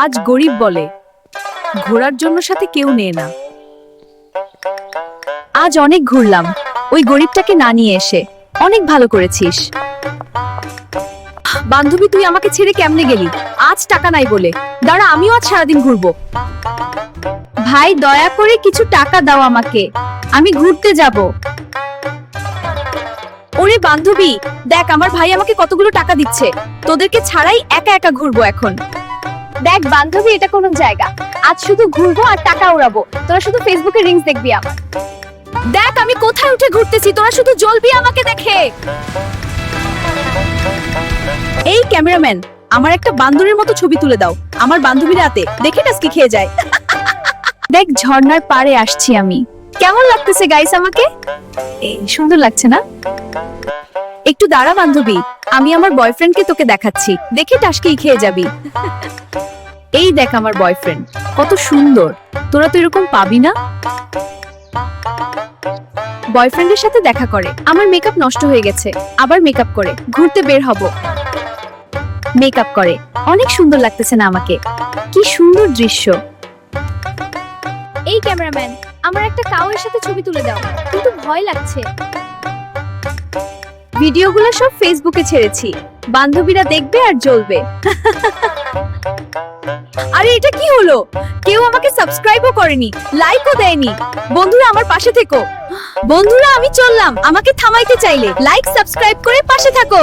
আজ গরিব বলে ঘোরার জন্য সাথে কেউ নেয় না। আজ অনেক ঘুরলাম ওই গরিবটাকে না নিয়ে এসে। অনেক ভালো করেছিস বান্ধবী, তুই আমাকে ছেড়ে কেমনে গেলি? আজ টাকা নাই বলে। দাঁড়া, আমিও আজ সারাদিন ঘুরবো। ভাই, দয়া করে কিছু টাকা দাও আমাকে, আমি ঘুরতে যাব। ওরে বান্ধবী, দেখ আমার ভাই আমাকে কতগুলো টাকা দিচ্ছে, তোদেরকে ছাড়াই একা একা ঘুরবো এখন। দেখ বান্ধবী, এটা কোন জায়গা? আজ শুধু ঘুরবো আর টাকা উড়াবো, তোরা শুধু ফেসবুকে রিলস দেখবি আমার। দেখ আমি কোথায় উঠে ঘুরতেছি, তোরা শুধু জ্বলবি আমাকে দেখে। এই ক্যামেরাম্যান, আমার একটা বান্দরের মতো ছবি তুলে দাও। আমার বান্ধবী রাতে দেখে টাস্কি খেয়ে যায়। দেখ ঝর্ণার পাড়ে আসছি আমি। কেমন লাগতেছে গাইস আমাকে? সুন্দর লাগছে না? একটু দাঁড়া বান্ধবী, আমি আমার বয়ফ্রেন্ডকে তোকে দেখাচ্ছি, দেখে টাস্কি খেয়ে যাবি। এই দেখ আমার বয়ফ্রেন্ড কত সুন্দর, তোরা তো এরকম পাবি না। বয়ফ্রেন্ডের সাথে দেখা করে আমার মেকআপ নষ্ট হয়ে গেছে, আবার মেকআপ করে ঘুরতে বের হব। মেকআপ করে অনেক সুন্দর লাগতেছে না আমাকে? কি সুন্দর দৃশ্য। এই ক্যামেরাম্যান, আমার একটা কাউয়ের সাথে ছবি তুলে দাও, কিন্তু ভয় লাগছে। ভিডিওগুলো সব ফেসবুকে ছেড়েছি, বান্ধবীরা দেখবে আর জ্বলবে। আরে এটা কি হলো? কেউ আমাকে সাবস্ক্রাইবও করেনি, লাইকও দেয়নি। বন্ধুরা আমার পাশে থেকো। বন্ধুরা আমি চললাম, আমাকে থামাইতে চাইলে লাইক সাবস্ক্রাইব করে পাশে থাকো।